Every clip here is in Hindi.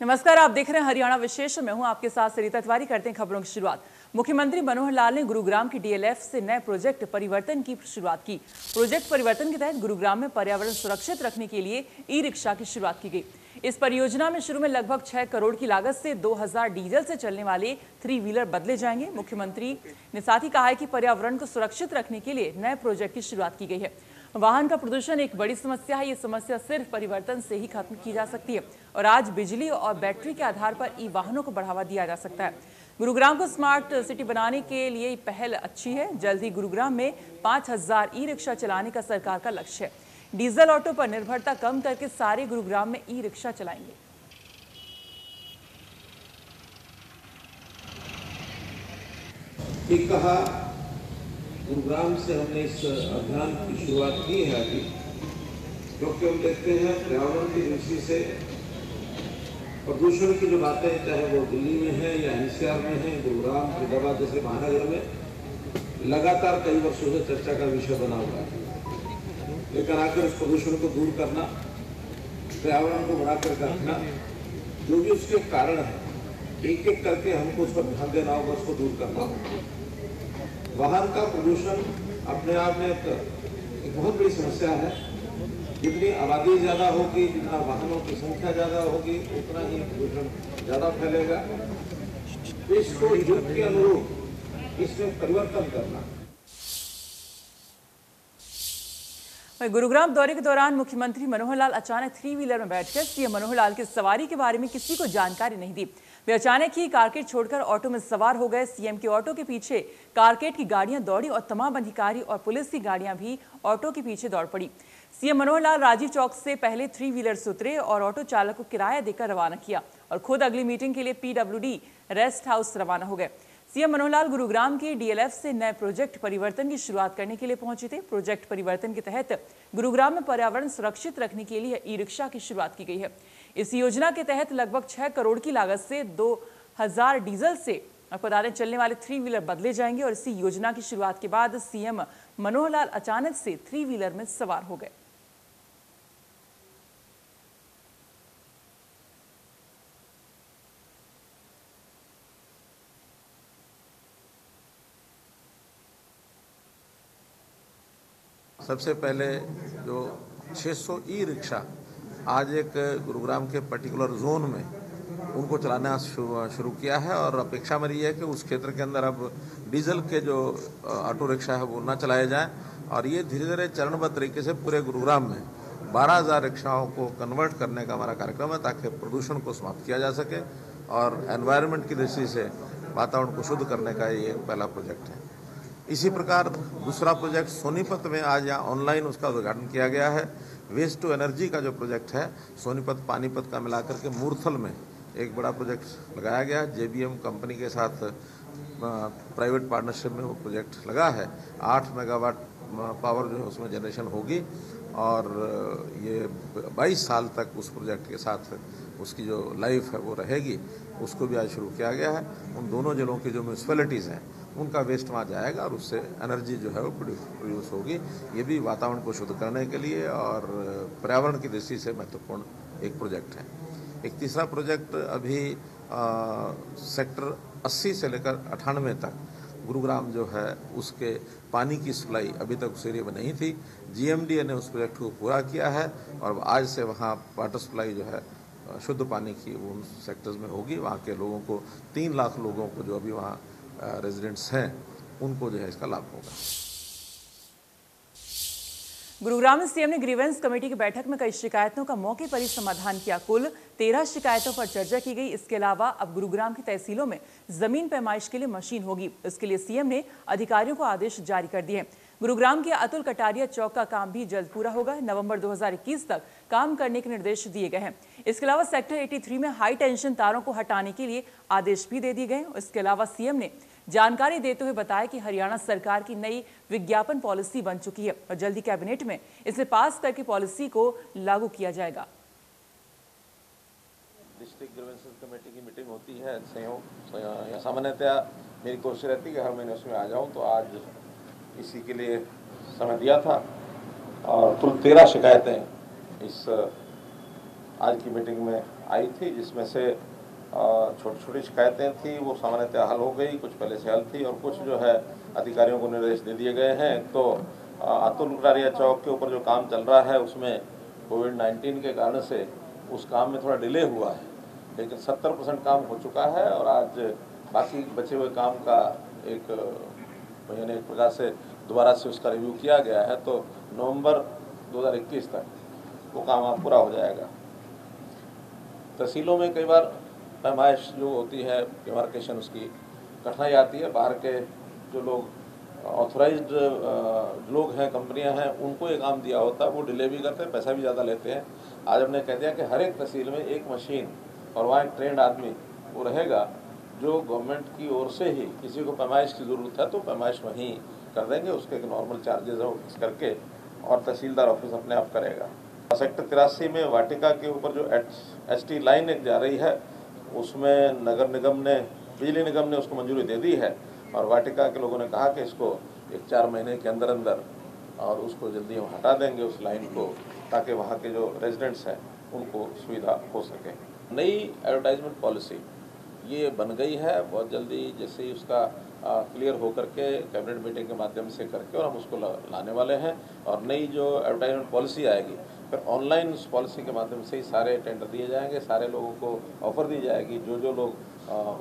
नमस्कार, आप देख रहे हैं हरियाणा विशेष। मैं हूं आपके साथ सरिता तिवारी। करते हैं खबरों की शुरुआत। मुख्यमंत्री मनोहर लाल ने गुरुग्राम की डीएलएफ से नए प्रोजेक्ट परिवर्तन की शुरुआत की। प्रोजेक्ट परिवर्तन के तहत गुरुग्राम में पर्यावरण सुरक्षित रखने के लिए ई रिक्शा की शुरुआत की गई। इस परियोजना में शुरू में लगभग 6 करोड़ की लागत से 2000 डीजल से चलने वाले 3 व्हीलर बदले जाएंगे। मुख्यमंत्री ने साथ ही कहा है कि पर्यावरण को सुरक्षित रखने के लिए नए प्रोजेक्ट की शुरुआत की गई है। वाहन का प्रदूषण एक बड़ी समस्या है। ये समस्या सिर्फ परिवर्तन से ही खत्म की जा सकती है और आज बिजली और बैटरी के आधार पर ई वाहनों को बढ़ावा दिया जा सकता है। गुरुग्राम को स्मार्ट सिटी बनाने के लिए पहल अच्छी है। जल्द ही गुरुग्राम में 5000 ई रिक्शा चलाने का सरकार का लक्ष्य है। डीजल ऑटो पर निर्भरता कम करके सारे गुरुग्राम में ई रिक्शा चलाएंगे। गुरुग्राम से हमने इस अभियान की शुरुआत की है अभी, क्योंकि हम देखते हैं पर्यावरण की दृष्टि से प्रदूषण की जो बातें, चाहे वो दिल्ली में है या एनसीआर में है, गुरुग्राम फरीदाबाद जैसे महानगर में लगातार कई वर्षों से चर्चा का विषय बना हुआ है। लेकिन आकर इस प्रदूषण को दूर करना, पर्यावरण को बढ़ाकर रखना, जो भी उसके कारण है, एक एक करके हमको उस पर ध्यान देना होगा, उसको दूर करना होगा। वाहन का प्रदूषण अपने आप में एक बहुत बड़ी समस्या है। जितनी आबादी ज्यादा होगी, जितना वाहनों की संख्या ज्यादा होगी, उतना ही प्रदूषण ज्यादा फैलेगा। इसको युग के अनुरूप इसमें परिवर्तन करना। गुरुग्राम दौरे के दौरान मुख्यमंत्री मनोहर लाल अचानक 3 व्हीलर में बैठकर सीएम मनोहर लाल की सवारी के बारे में किसी को जानकारी नहीं दी। वे अचानक ही कारकेट छोड़कर ऑटो में सवार हो गए। सीएम के ऑटो के पीछे कारकेट की गाड़ियां दौड़ी और तमाम अधिकारी और पुलिस की गाड़ियां भी ऑटो के पीछे दौड़ पड़ी। सीएम मनोहर लाल राजीव चौक से पहले 3 व्हीलर से उतरे और ऑटो चालक को किराया देकर रवाना किया और खुद अगली मीटिंग के लिए पीडब्ल्यूडी रेस्ट हाउस रवाना हो गए। सीएम मनोहर लाल गुरुग्राम के डीएलएफ से नए प्रोजेक्ट परिवर्तन की शुरुआत करने के लिए पहुंचे थे। प्रोजेक्ट परिवर्तन के तहत गुरुग्राम में पर्यावरण सुरक्षित रखने के लिए ई रिक्शा की शुरुआत की गई है। इस योजना के तहत लगभग 6 करोड़ की लागत से 2000 डीजल से पदार्थ चलने वाले 3 व्हीलर बदले जाएंगे और इसी योजना की शुरुआत के बाद सीएम मनोहर लाल अचानक से 3 व्हीलर में सवार हो गए। सबसे पहले जो 600 ई रिक्शा आज एक गुरुग्राम के पर्टिकुलर जोन में उनको चलाना शुरू किया है और अपेक्षा मेरी है कि उस क्षेत्र के अंदर अब डीजल के जो ऑटो रिक्शा है वो ना चलाए जाएं और ये धीरे धीरे चरणबद्ध तरीके से पूरे गुरुग्राम में 12000 रिक्शाओं को कन्वर्ट करने का हमारा कार्यक्रम है, ताकि प्रदूषण को समाप्त किया जा सके और एनवायरनमेंट की दृष्टि से वातावरण को शुद्ध करने का ये पहला प्रोजेक्ट है। इसी प्रकार दूसरा प्रोजेक्ट सोनीपत में आज यहाँ ऑनलाइन उसका उद्घाटन किया गया है। वेस्ट टू एनर्जी का जो प्रोजेक्ट है, सोनीपत पानीपत का मिलाकर के मूर्थल में एक बड़ा प्रोजेक्ट लगाया गया। जेबीएम कंपनी के साथ प्राइवेट पार्टनरशिप में वो प्रोजेक्ट लगा है। 8 मेगावाट पावर जो है उसमें जनरेशन होगी और ये 22 साल तक उस प्रोजेक्ट के साथ उसकी जो लाइफ है वो रहेगी। उसको भी आज शुरू किया गया है। उन दोनों जिलों की जो म्यूनसिपैलिटीज़ हैं उनका वेस्ट वहाँ जाएगा और उससे एनर्जी जो है वो प्रोड्यूस होगी। ये भी वातावरण को शुद्ध करने के लिए और पर्यावरण की दृष्टि से महत्वपूर्ण एक प्रोजेक्ट है। एक तीसरा प्रोजेक्ट अभी सेक्टर 80 से लेकर 98 तक गुरुग्राम जो है उसके पानी की सप्लाई अभी तक उस एरिया में नहीं थी। जीएमडीए ने उस प्रोजेक्ट को पूरा किया है और आज से वहाँ वाटर सप्लाई जो है शुद्ध पानी की उन सेक्टर्स में होगी। वहाँ के लोगों को 3 लाख लोगों को जो अभी वहाँ रेजिडेंट्स हैं उनको जो है इसका लाभ होगा। गुरुग्राम में सीएम ने ग्रीवेंस कमेटी की बैठक में कई शिकायतों का मौके पर ही समाधान किया। कुल 13 शिकायतों पर चर्चा की गई। इसके अलावा अब गुरुग्राम की तहसीलों में जमीन पैमाइश के लिए मशीन होगी। इसके लिए सीएम ने अधिकारियों को आदेश जारी कर दिए। गुरुग्राम के अतुल कटारिया चौक का काम भी जल्द पूरा होगा। नवंबर 2021 तक काम करने के निर्देश दिए गए हैं। इसके अलावा सेक्टर 83 में हाई टेंशन तारों को हटाने के लिए आदेश भी दे दिए गए। इसके अलावा सीएम ने जानकारी देते हुए बताया कि हरियाणा सरकार की नई विज्ञापन पॉलिसी बन चुकी है और जल्दी कैबिनेट में इसे पास करके पॉलिसी को लागू किया जाएगा। डिस्ट्रिक्ट ग्रीवेंसेस कमेटी की मीटिंग होती है संयोग सामान्यतः मेरी कोशिश रहती है कि हर महीने उसमें आ जाऊं, तो आज इसी के लिए समय दिया था और कुल 13 शिकायतें इस आज की मीटिंग में आई थी, जिसमें से छोटी छोटी शिकायतें थी वो सामान्यतः हल हो गई, कुछ पहले से हल थी और कुछ जो है अधिकारियों को निर्देश दे दिए गए हैं। तो अतुल गुरारिया चौक के ऊपर जो काम चल रहा है उसमें कोविड-19 के कारण से उस काम में थोड़ा डिले हुआ है, लेकिन 70% काम हो चुका है और आज बाकी बचे हुए काम का एक प्रकार से दोबारा से उसका रिव्यू किया गया है। तो नवंबर 2021 तक वो काम पूरा हो जाएगा। तहसीलों में कई बार पैमाइश जो होती है, डिमार्केशन, उसकी कठिनाई आती है। बाहर के जो लोग ऑथराइज्ड लोग हैं, कंपनियां हैं, उनको ये काम दिया होता है, वो डिले भी करते हैं, पैसा भी ज़्यादा लेते हैं। आज हमने कह दिया कि हर एक तहसील में एक मशीन और वहाँ एक ट्रेंड आदमी वो रहेगा, जो गवर्नमेंट की ओर से ही किसी को पैमाइश की ज़रूरत है तो पैमाइश वहीं कर देंगे, उसके एक नॉर्मल चार्जेस है वो फिक्स करके, और तहसीलदार ऑफिस अपने आप करेगा। सेक्टर 83 में वाटिका के ऊपर जो HT लाइन एक जा रही है, उसमें नगर निगम ने, बिजली निगम ने उसको मंजूरी दे दी है और वाटिका के लोगों ने कहा कि इसको 4 महीने के अंदर अंदर और उसको जल्दी हम हटा देंगे उस लाइन को, ताकि वहाँ के जो रेजिडेंट्स हैं उनको सुविधा हो सके। नई एडवर्टाइजमेंट पॉलिसी ये बन गई है बहुत जल्दी, जैसे ही उसका क्लियर होकर के कैबिनेट मीटिंग के माध्यम से करके, और हम उसको लाने वाले हैं। और नई जो एडवर्टाइजमेंट पॉलिसी आएगी, फिर ऑनलाइन उस पॉलिसी के माध्यम से ही सारे टेंडर दिए जाएंगे, सारे लोगों को ऑफर दी जाएगी, जो लोग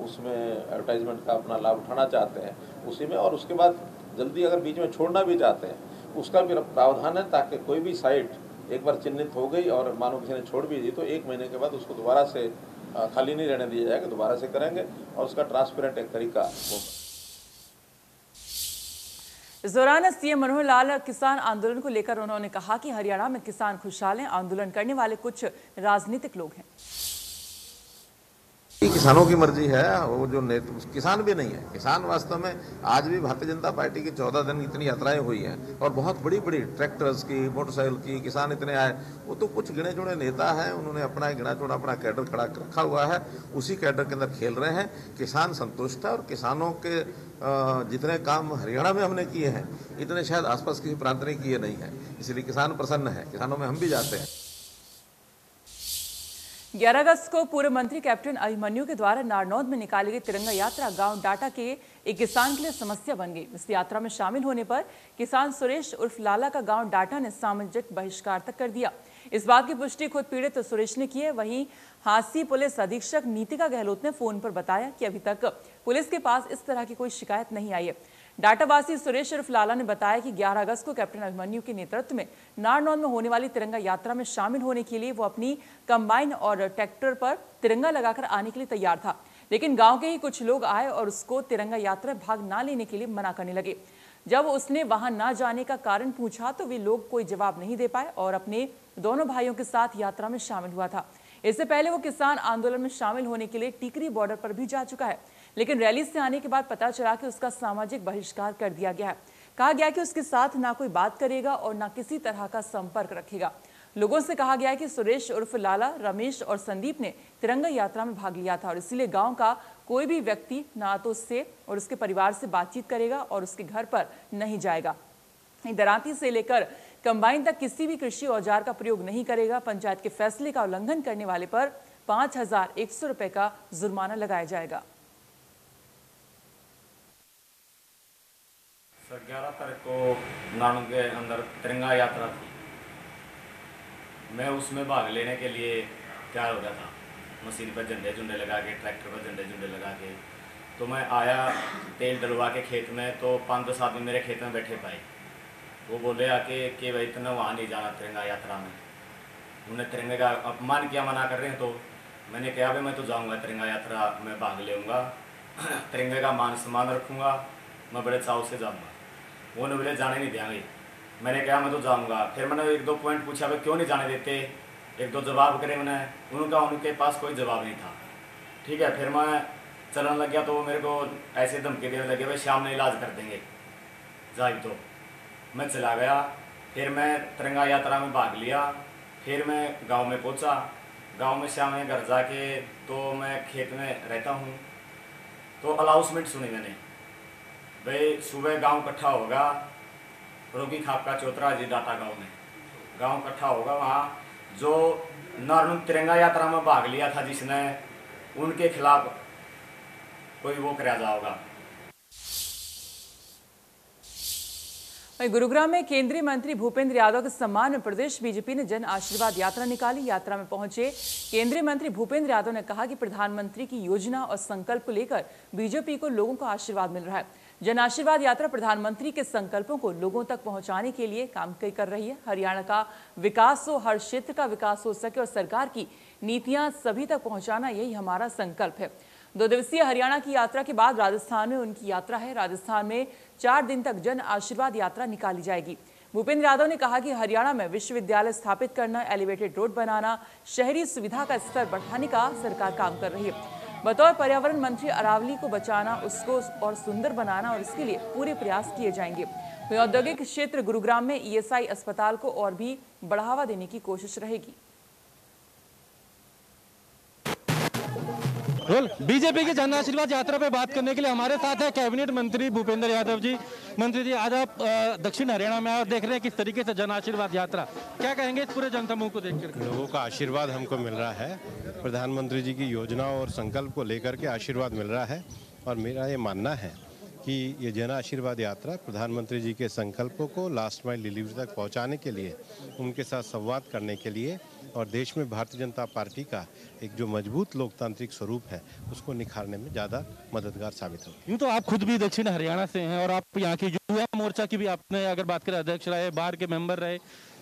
उसमें एडवर्टाइजमेंट का अपना लाभ उठाना चाहते हैं उसी में। और उसके बाद जल्दी अगर बीच में छोड़ना भी चाहते हैं उसका भी प्रावधान है, ताकि कोई भी साइट एक बार चिन्हित हो गई और मानो किसी ने छोड़ भी दी तो 1 महीने के बाद उसको दोबारा से खाली नहीं रहने दिया जाएगा, दोबारा से करेंगे और उसका ट्रांसपेरेंट एक तरीका होगा। इस दौरान सीएम मनोहर लाल किसान आंदोलन को लेकर उन्होंने कहा कि हरियाणा में किसान खुशहाल हैं, आंदोलन करने वाले कुछ राजनीतिक लोग हैं। किसानों की मर्जी है, वो जो किसान भी नहीं है। किसान वास्तव में आज भी भारतीय जनता पार्टी की 14 दिन इतनी यात्राएं हुई हैं और बहुत बड़ी बड़ी ट्रैक्टर्स की, मोटरसाइकिल की, किसान इतने आए। वो तो कुछ गिने चुने नेता हैं, उन्होंने अपना गिना चुना अपना कैडर खड़ा रखा हुआ है, उसी कैडर के अंदर खेल रहे हैं। किसान संतुष्ट है और किसानों के जितने काम हरियाणा में हमने किए हैं इतने शायद आसपास किसी प्रांत ने किए नहीं है, इसलिए किसान प्रसन्न है। किसानों में हम भी जाते हैं। 11 अगस्त को पूर्व मंत्री कैप्टन अभिमन्यु के द्वारा नारनौद में निकाली गई तिरंगा यात्रा गांव डाटा के एक किसान के लिए समस्या बन गई। इस यात्रा में शामिल होने पर किसान सुरेश उर्फ लाला का गांव डाटा ने सामाजिक बहिष्कार तक कर दिया। इस बात की पुष्टि खुद पीड़ित सुरेश ने की है। वहीं हांसी पुलिस अधीक्षक नीतिका गहलोत ने फोन पर बताया कि अभी तक पुलिस के पास इस तरह की कोई शिकायत नहीं आई है। डाटावासी सुरेश उर्फ लाला ने बताया कि 11 अगस्त को कैप्टन अभिमन्यु के नेतृत्व में नारनौद में होने वाली तिरंगा यात्रा में शामिल होने के लिए वो अपनी कंबाइन और ट्रैक्टर पर तिरंगा लगाकर आने के लिए तैयार था, लेकिन गांव के ही कुछ लोग आए और उसको तिरंगा यात्रा भाग ना लेने के लिए मना करने लगे। जब उसने वहां ना जाने का कारण पूछा तो वे लोग कोई जवाब नहीं दे पाए और अपने दोनों भाइयों के साथ यात्रा में शामिल हुआ था। इससे पहले वो किसान आंदोलन में शामिल होने के लिए टिकरी बॉर्डर पर भी जा चुका है, लेकिन रैली से आने के बाद पता चला कि उसका सामाजिक बहिष्कार कर दिया गया है। कहा गया कि उसके साथ ना कोई बात करेगा और ना किसी तरह का संपर्क रखेगा। लोगों से कहा गया है कि सुरेश उर्फ लाला, रमेश और संदीप ने तिरंगा यात्रा में भाग लिया था और इसीलिए गांव का कोई भी व्यक्ति ना तो उससे और उसके परिवार से बातचीत करेगा और उसके घर पर नहीं जाएगा। दरांती से लेकर कंबाइन तक किसी भी कृषि औजार का प्रयोग नहीं करेगा। पंचायत के फैसले का उल्लंघन करने वाले पर 5,100 रुपए का जुर्माना लगाया जाएगा। सर 11 तारीख को नारनौद के अंदर तिरंगा यात्रा थी। मैं उसमें भाग लेने के लिए तैयार हो गया था, मशीन पर झंडे झुंडे लगा के, ट्रैक्टर पर झंडे झुंडे लगा के। तो मैं आया तेल डलवा के खेत में, तो 5-10 आदमी मेरे खेत में बैठे पाए। वो बोले आके कि भाई इतना वहाँ नहीं जाना तिरंगा यात्रा में। उन्होंने तिरंगे का अपमान किया, मना कर रहे हैं। तो मैंने कहा भाई मैं तो जाऊँगा तिरंगा यात्रा में भाग लेऊँगा, तिरंगे का मान सम्मान रखूँगा, मैं बड़े चाव से जाऊँगा। वो ने बोले जाने नहीं देंगे। मैंने कहा मैं तो जाऊँगा। फिर मैंने 1-2 पॉइंट पूछा भाई क्यों नहीं जाने देते, 1-2 जवाब करे मैंने, उनके पास कोई जवाब नहीं था। ठीक है, फिर मैं चलने लग गया तो वो मेरे को ऐसे धमकी देने लगे भाई शाम में इलाज कर देंगे जाए। तो मैं चला गया। फिर मैं तिरंगा यात्रा में भाग लिया। फिर मैं गांव में पहुंचा। गांव में शाम में घर जाके तो मैं खेत में रहता हूं, तो अनाउंसमेंट सुनी मैंने भाई सुबह गांव इकट्ठा होगा, रोगी खाप का चौतरा जी डाटा गांव में गांव इकट्ठा होगा, वहाँ जो नारनूल तिरंगा यात्रा में भाग लिया था जिसने, उनके खिलाफ कोई वो कराया जाएगा। वहीं गुरुग्राम में केंद्रीय मंत्री भूपेंद्र यादव के सम्मान में प्रदेश बीजेपी ने जन आशीर्वाद यात्रा निकाली। यात्रा में पहुंचे केंद्रीय मंत्री भूपेंद्र यादव ने कहा कि प्रधानमंत्री की योजना और संकल्प को लेकर बीजेपी को लोगों का आशीर्वाद मिल रहा है। जन आशीर्वाद यात्रा प्रधानमंत्री के संकल्पों को लोगों तक पहुंचाने के लिए काम कर रही है। हरियाणा का विकास हो, हर क्षेत्र का विकास हो सके और सरकार की नीतियां सभी तक पहुंचाना, यही हमारा संकल्प है। 2 दिवसीय हरियाणा की यात्रा के बाद राजस्थान में उनकी यात्रा है। राजस्थान में 4 दिन तक जन आशीर्वाद यात्रा निकाली जाएगी। भूपेंद्र यादव ने कहा कि हरियाणा में विश्वविद्यालय स्थापित करना, एलिवेटेड रोड बनाना, शहरी सुविधा का स्तर बढ़ाने का सरकार काम कर रही है। बतौर पर्यावरण मंत्री अरावली को बचाना, उसको और सुंदर बनाना और इसके लिए पूरे प्रयास किए जाएंगे। वहीं औद्योगिक क्षेत्र गुरुग्राम में ईएसआई अस्पताल को और भी बढ़ावा देने की कोशिश रहेगी। बीजेपी की जन आशीर्वाद यात्रा पे बात करने के लिए हमारे साथ है कैबिनेट मंत्री भूपेंद्र यादव जी। मंत्री जी, आज आप दक्षिण हरियाणा में आए और देख रहे हैं किस तरीके से जन आशीर्वाद यात्रा, क्या कहेंगे इस पूरे जनसमूह को देखकर? लोगों का आशीर्वाद हमको मिल रहा है, प्रधानमंत्री जी की योजना और संकल्प को लेकर के आशीर्वाद मिल रहा है। और मेरा ये मानना है कि ये जन आशीर्वाद यात्रा प्रधानमंत्री जी के संकल्पों को लास्ट माइल डिलीवरी तक पहुंचाने के लिए, उनके साथ संवाद करने के लिए और देश में भारतीय जनता पार्टी का एक जो मजबूत लोकतांत्रिक स्वरूप है उसको निखारने में ज़्यादा मददगार साबित होगी। यूँ तो आप खुद भी दक्षिण हरियाणा से हैं और आप यहाँ की युवा मोर्चा की भी आपने अगर बात करें अध्यक्ष रहे, बाहर के मेंबर रहे,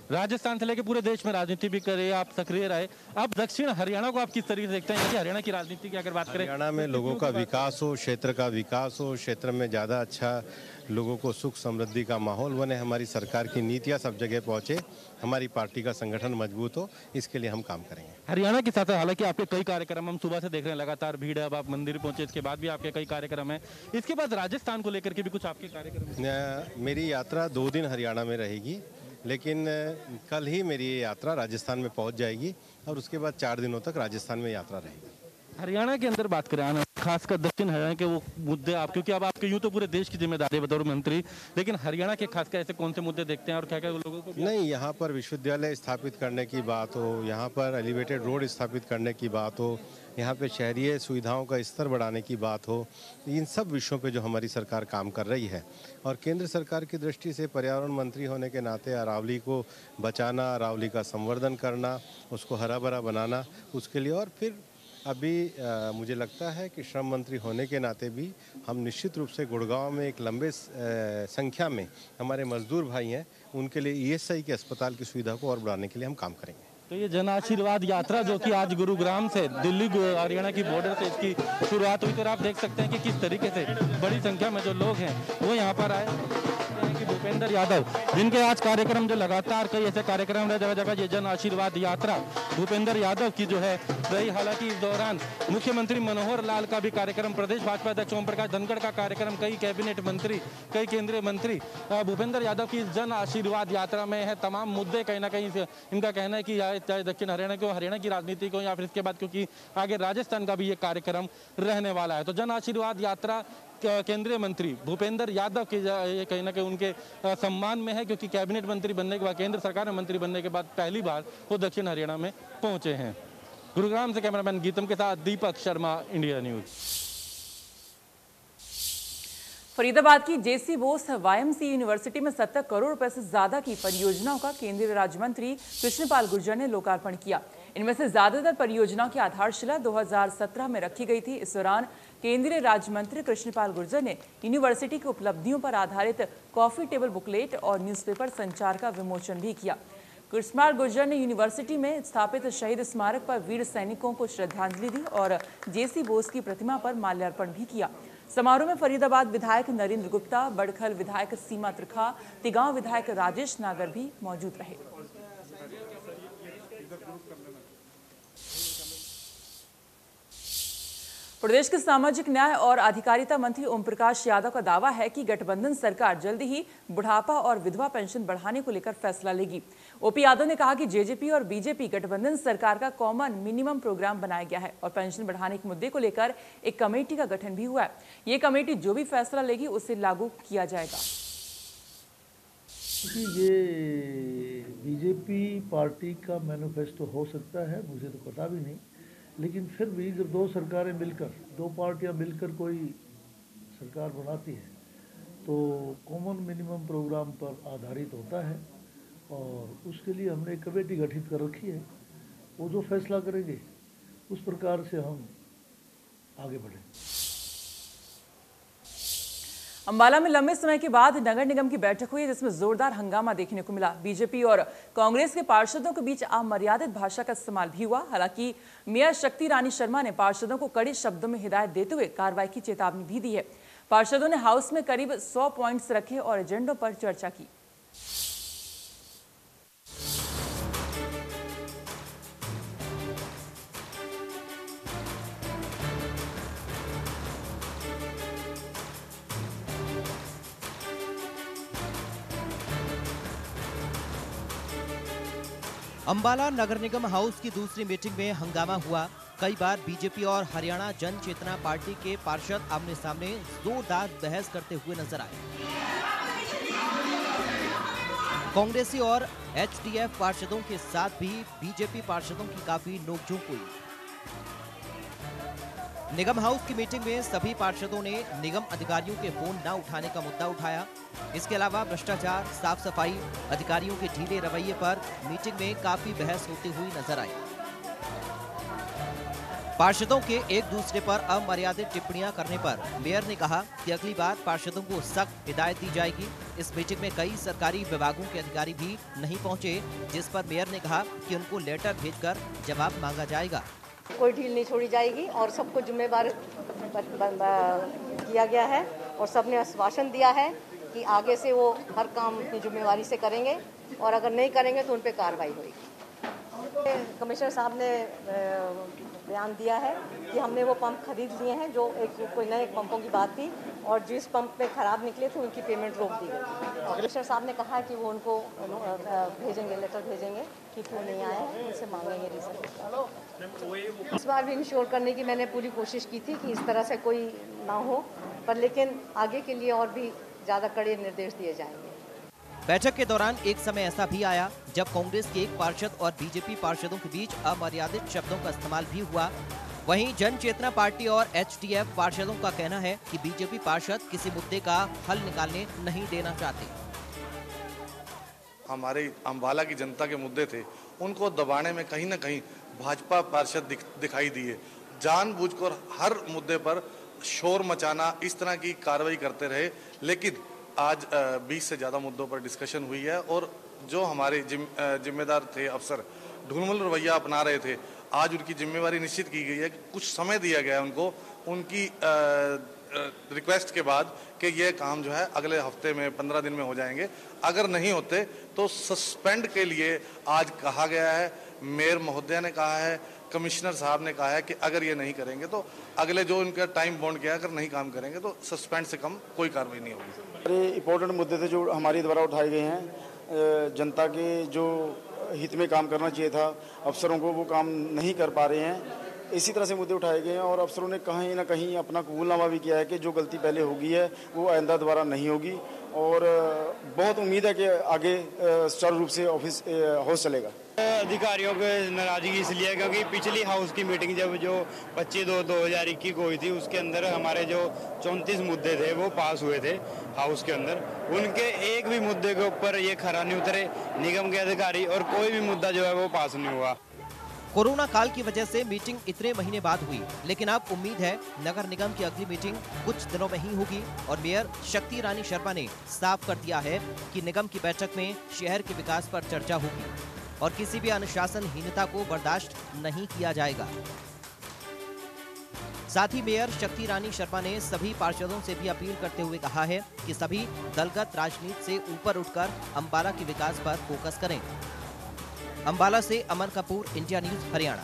राजस्थान से लेकर पूरे देश में राजनीति भी करे, आप सक्रिय रहे। आप दक्षिण हरियाणा को आप किस तरीके से देखते हैं कि हरियाणा की राजनीति की अगर बात करें? हरियाणा में लोगों का विकास हो, क्षेत्र का विकास हो, क्षेत्र में ज़्यादा अच्छा लोगों को सुख समृद्धि का माहौल बने, हमारी सरकार की नीतियाँ सब जगह पहुँचे, हमारी पार्टी का संगठन मजबूत हो, इसके लिए हम काम करेंगे। हरियाणा के साथ हालांकि आपके कई कार्यक्रम हम सुबह से देख रहे हैं, लगातार भीड़ है। अब आप मंदिर पहुंचे, इसके बाद भी आपके कई कार्यक्रम हैं। इसके बाद राजस्थान को लेकर के भी कुछ आपके कार्यक्रम हैं? मेरी यात्रा 2 दिन हरियाणा में रहेगी, लेकिन कल ही मेरी ये यात्रा राजस्थान में पहुंच जाएगी और उसके बाद 4 दिनों तक राजस्थान में यात्रा रहेगी। हरियाणा के अंदर बात करें, आना खासकर दक्षिण हरियाणा के वो मुद्दे आप, क्योंकि अब आपके यूँ तो पूरे देश की जिम्मेदारी है बतौर मंत्री, लेकिन हरियाणा के खासकर ऐसे कौन से मुद्दे देखते हैं और क्या क्या लोगों को? नहीं, यहाँ पर विश्वविद्यालय स्थापित करने की बात हो, यहाँ पर एलिवेटेड रोड स्थापित करने की बात हो, यहाँ पे शहरी सुविधाओं का स्तर बढ़ाने की बात हो, इन सब विषयों पे जो हमारी सरकार काम कर रही है। और केंद्र सरकार की दृष्टि से पर्यावरण मंत्री होने के नाते अरावली को बचाना, अरावली का संवर्धन करना, उसको हरा भरा बनाना, उसके लिए। और फिर अभी मुझे लगता है कि श्रम मंत्री होने के नाते भी हम निश्चित रूप से गुड़गांव में एक लंबे संख्या में हमारे मजदूर भाई हैं, उनके लिए ईएसआई के अस्पताल की सुविधा को और बढ़ाने के लिए हम काम करेंगे। तो ये जन आशीर्वाद यात्रा जो कि आज गुरुग्राम से दिल्ली हरियाणा की बॉर्डर से इसकी शुरुआत हुई, तो आप देख सकते हैं कि किस तरीके से बड़ी संख्या में जो लोग हैं वो यहाँ पर आए कि भूपेंद्र यादव, जिनके आज कार्यक्रम जो लगातार कई ऐसे कार्यक्रम रहे जगह जगह, ये जन आशीर्वाद यात्रा भूपेंद्र यादव की जो है रही। हालांकि इस दौरान मुख्यमंत्री मनोहर लाल का भी कार्यक्रम, प्रदेश भाजपा अध्यक्ष ओम प्रकाश धनखड़ का कार्यक्रम, कई कैबिनेट मंत्री, कई केंद्रीय मंत्री भूपेंद्र यादव की जन आशीर्वाद यात्रा में है। तमाम मुद्दे कहीं ना कहीं इनका कहना है कि चाहे दक्षिण हरियाणा को, हरियाणा की राजनीति को, या फिर इसके बाद क्योंकि आगे राजस्थान का भी ये कार्यक्रम रहने वाला है। तो जन आशीर्वाद यात्रा केंद्रीय मंत्री भूपेंद्र यादव के ये कहीं ना कहीं उनके सम्मान में है, क्योंकि कैबिनेट मंत्री बनने के बाद, केंद्र सरकार में मंत्री बनने के बाद पहली बार वो दक्षिण हरियाणा में पहुंचे हैं। गुरुग्राम से कैमरामैन गीतम के साथ दीपक शर्मा, इंडिया न्यूज। फरीदाबाद की जेसी बोस वाईएमसी यूनिवर्सिटी में 70 करोड़ रुपए से ज्यादा की परियोजनाओं का केंद्रीय राज्य मंत्री कृष्णपाल गुर्जर ने लोकार्पण किया। इनमें से ज्यादातर परियोजनाओं की आधारशिला 2017 में रखी गई थी। इस दौरान केंद्रीय राज्य मंत्री कृष्णपाल गुर्जर ने यूनिवर्सिटी की उपलब्धियों पर आधारित कॉफी टेबल बुकलेट और न्यूज़पेपर संचार का विमोचन भी किया। कृष्णपाल गुर्जर ने यूनिवर्सिटी में स्थापित शहीद स्मारक पर वीर सैनिकों को श्रद्धांजलि दी और जेसी बोस की प्रतिमा पर माल्यार्पण भी किया। समारोह में फरीदाबाद विधायक नरेंद्र गुप्ता, बड़खल विधायक सीमा त्रिखा, तिगांव विधायक राजेश नागर भी मौजूद रहे। प्रदेश के सामाजिक न्याय और अधिकारिता मंत्री ओम प्रकाश यादव का दावा है कि गठबंधन सरकार जल्द ही बुढ़ापा और विधवा पेंशन बढ़ाने को लेकर फैसला लेगी। ओपी यादव ने कहा कि जेजेपी और बीजेपी गठबंधन सरकार का कॉमन मिनिमम प्रोग्राम बनाया गया है और पेंशन बढ़ाने के मुद्दे को लेकर एक कमेटी का गठन भी हुआ है। ये कमेटी जो भी फैसला लेगी उसे लागू किया जाएगा। ये बीजेपी पार्टी का मैनिफेस्टो हो सकता है, मुझे तो पता भी नहीं, लेकिन फिर भी जब दो सरकारें मिलकर, दो पार्टियां मिलकर कोई सरकार बनाती है तो कॉमन मिनिमम प्रोग्राम पर आधारित होता है और उसके लिए हमने एक कमेटी गठित कर रखी है। वो जो फैसला करेंगे उस प्रकार से हम आगे बढ़ें। अंबाला में लंबे समय के बाद नगर निगम की बैठक हुई जिसमें जोरदार हंगामा देखने को मिला। बीजेपी और कांग्रेस के पार्षदों के बीच अमर्यादित भाषा का इस्तेमाल भी हुआ। हालांकि मेयर शक्ति रानी शर्मा ने पार्षदों को कड़े शब्दों में हिदायत देते हुए कार्रवाई की चेतावनी भी दी है। पार्षदों ने हाउस में करीब 100 पॉइंट्स रखे और एजेंडों पर चर्चा की। अंबाला नगर निगम हाउस की दूसरी मीटिंग में हंगामा हुआ। कई बार बीजेपी और हरियाणा जन चेतना पार्टी के पार्षद आमने सामने जोरदार बहस करते हुए नजर आए। कांग्रेसी और एचडीएफ पार्षदों के साथ भी बीजेपी पार्षदों की काफी नोकझोंक हुई। निगम हाउस की मीटिंग में सभी पार्षदों ने निगम अधिकारियों के फोन न उठाने का मुद्दा उठाया। इसके अलावा भ्रष्टाचार, साफ सफाई, अधिकारियों के ढीले रवैये पर मीटिंग में काफी बहस होती हुई नजर आई। पार्षदों के एक दूसरे पर अमर्यादित टिप्पणियां करने पर मेयर ने कहा कि अगली बार पार्षदों को सख्त हिदायत दी जाएगी। इस मीटिंग में कई सरकारी विभागों के अधिकारी भी नहीं पहुंचे, जिस पर मेयर ने कहा कि उनको लेटर भेजकर जवाब मांगा जाएगा। कोई ढील नहीं छोड़ी जाएगी और सबको जिम्मेदार किया गया है और सबने आश्वासन दिया है कि आगे से वो हर काम अपनी जिम्मेवारी से करेंगे और अगर नहीं करेंगे तो उन पर कार्रवाई होगी। कमिश्नर साहब ने बयान दिया है कि हमने वो पंप खरीद लिए हैं जो कोई नए पंपों की बात थी और जिस पंप में खराब निकले थे उनकी पेमेंट रोक दी गई। कमिश्नर साहब ने कहा कि वो उनको भेजेंगे, लेटर भेजेंगे कि क्यों नहीं आए, उनसे मांगेंगे रीजन। इस बार भी इंश्योर करने की मैंने पूरी कोशिश की थी कि इस तरह से कोई ना हो, पर लेकिन आगे के लिए और भी ज़्यादा कड़े निर्देश दिए जाएंगे। बैठक के दौरान एक समय ऐसा भी आया जब कांग्रेस के एक पार्षद और बीजेपी पार्षदों के बीच अमर्यादित शब्दों का इस्तेमाल भी हुआ। वहीं जन चेतना पार्टी और एचडीएफ पार्षदों का कहना है कि बीजेपी पार्षद किसी मुद्दे का हल निकालने नहीं देना चाहते। हमारे अंबाला की जनता के मुद्दे थे, उनको दबाने में कहीं न कहीं भाजपा पार्षद दिखाई दिए। जानबूझकर हर मुद्दे पर शोर मचाना, इस तरह की कार्रवाई करते रहे। लेकिन आज 20 से ज़्यादा मुद्दों पर डिस्कशन हुई है और जो हमारे जिम्मेदार थे अफसर ढुलमुल रवैया अपना रहे थे, आज उनकी जिम्मेवारी निश्चित की गई है कि कुछ समय दिया गया है उनको, उनकी रिक्वेस्ट के बाद कि ये काम जो है अगले हफ्ते में 15 दिन में हो जाएंगे। अगर नहीं होते तो सस्पेंड के लिए आज कहा गया है। मेयर महोदया ने कहा है, कमिश्नर साहब ने कहा है कि अगर ये नहीं करेंगे तो अगले जो इनका टाइम बॉन्ड किया, अगर नहीं काम करेंगे तो सस्पेंड से कम कोई कार्रवाई नहीं होगी। ये इंपॉर्टेंट मुद्दे थे जो हमारे द्वारा उठाए गए हैं। जनता के जो हित में काम करना चाहिए था, अफसरों को वो काम नहीं कर पा रहे हैं, इसी तरह से मुद्दे उठाए गए हैं। और अफसरों ने कहीं ना कहीं अपना कबूलनामा भी किया है कि जो गलती पहले होगी है वो आइंदा दोबारा नहीं होगी। और बहुत उम्मीद है कि आगे सुचारू रूप से ऑफिस हाउस चलेगा। अधिकारियों की नाराजगी इसलिए क्योंकि पिछली हाउस की मीटिंग जब जो 25/2/2021 को हुई थी, उसके अंदर हमारे जो 34 मुद्दे थे वो पास हुए थे हाउस के अंदर। उनके एक भी मुद्दे के ऊपर ये खरा नहीं उतरे निगम के अधिकारी, और कोई भी मुद्दा जो है वो पास नहीं हुआ। कोरोना काल की वजह से मीटिंग इतने महीने बाद हुई, लेकिन अब उम्मीद है नगर निगम की अगली मीटिंग कुछ दिनों में ही होगी। और मेयर शक्ति रानी शर्मा ने साफ कर दिया है कि निगम की बैठक में शहर के विकास पर चर्चा होगी और किसी भी अनुशासनहीनता को बर्दाश्त नहीं किया जाएगा। साथ ही मेयर शक्ति रानी शर्मा ने सभी पार्षदों से भी अपील करते हुए कहा है कि सभी दलगत राजनीति से ऊपर उठकर अंबाला के विकास पर फोकस करें। अंबाला से अमन कपूर, इंडिया न्यूज, हरियाणा।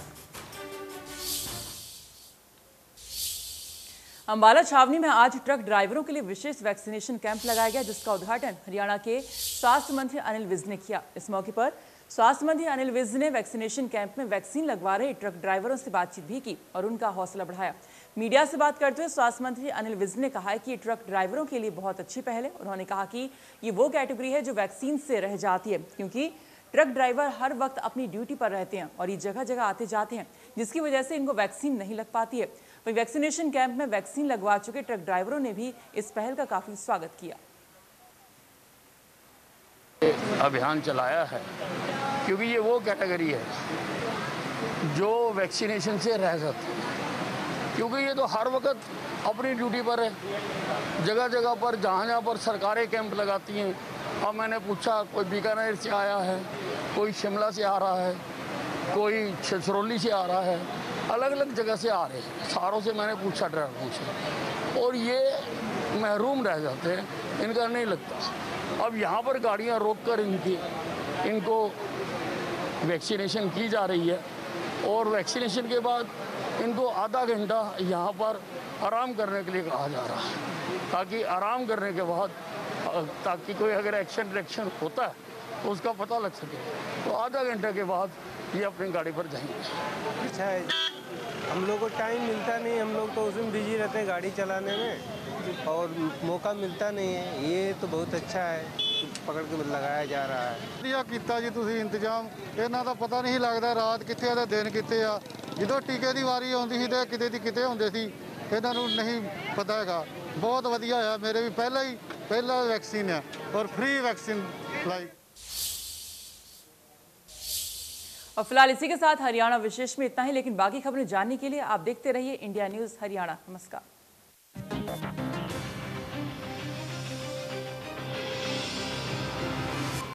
अंबाला छावनी में आज ट्रक ड्राइवरों के लिए विशेष वैक्सीनेशन कैंप लगाया गया, जिसका उद्घाटन हरियाणा के स्वास्थ्य मंत्री अनिल विज ने किया। इस मौके पर स्वास्थ्य मंत्री अनिल विज ने वैक्सीनेशन कैंप में वैक्सीन लगवा रहे ट्रक ड्राइवरों से बातचीत भी की और उनका हौसला बढ़ाया। मीडिया से बात करते हुए स्वास्थ्य मंत्री अनिल विज ने कहा है कि ये ट्रक ड्राइवरों के लिए बहुत अच्छी पहल है। उन्होंने कहा कि ये वो कैटेगरी है जो वैक्सीन से रह जाती है, क्योंकि ट्रक ड्राइवर हर वक्त अपनी ड्यूटी पर रहते हैं और ये जगह जगह आते जाते हैं, जिसकी वजह से इनको वैक्सीन नहीं लग पाती है। वहीं वैक्सीनेशन कैंप में वैक्सीन लगवा चुके ट्रक ड्राइवरों ने भी इस पहल का काफी स्वागत किया। अभियान चलाया है क्योंकि ये वो कैटेगरी है जो वैक्सीनेशन से रह सकती है, क्योंकि ये तो हर वक्त अपनी ड्यूटी पर है, जगह जगह पर जहाँ पर सरकारें कैंप लगाती हैं। अब मैंने पूछा, कोई बीकानेर से आया है, कोई शिमला से आ रहा है, कोई छछरौली से आ रहा है, अलग अलग जगह से आ रहे हैं। सारों से मैंने पूछा ड्राइवरों से, और ये महरूम रह जाते हैं, इनका नहीं लगता। अब यहाँ पर गाड़ियाँ रोककर इनको वैक्सीनेशन की जा रही है और वैक्सीनेशन के बाद इनको आधा घंटा यहाँ पर आराम करने के लिए कहा जा रहा है, ताकि आराम करने के बाद ताकि कोई अगर एक्शन होता है तो उसका पता लग सके। तो आधा घंटे के बाद ये अपनी गाड़ी पर जाएंगे। अच्छा है, हम लोग को टाइम मिलता नहीं, हम लोग तो उसमें बिजी रहते हैं गाड़ी चलाने में, और मौका मिलता नहीं है। ये तो बहुत अच्छा है, पकड़ के लगाया जा रहा है। ਵਧੀਆ ਕੀਤਾ ਜੀ ਤੁਸੀਂ ਇੰਤਜ਼ਾਮ, ਇਹਨਾਂ ਦਾ ਪਤਾ ਨਹੀਂ ਲੱਗਦਾ ਰਾਤ ਕਿੱਥੇ ਆ ਤੇ ਦਿਨ ਕਿੱਥੇ ਆ। ਜਦੋਂ ਟੀਕੇ ਦੀ ਵਾਰੀ ਆਉਂਦੀ ਸੀ ਤੇ ਕਿਤੇ ਦੀ ਕਿਤੇ ਹੁੰਦੇ ਸੀ, ਇਹਨਾਂ ਨੂੰ ਨਹੀਂ ਪਤਾ ਹੈਗਾ। ਬਹੁਤ ਵਧੀਆ ਆ, ਮੇਰੇ ਵੀ ਪਹਿਲਾ ਵੈਕਸੀਨ ਹੈ और फ्री वैक्सीन लाई। और फिलहाल इसी के साथ हरियाणा विशेष में इतना ही, लेकिन बाकी खबरें जानने के लिए आप देखते रहिए इंडिया न्यूज़ हरियाणा। नमस्कार।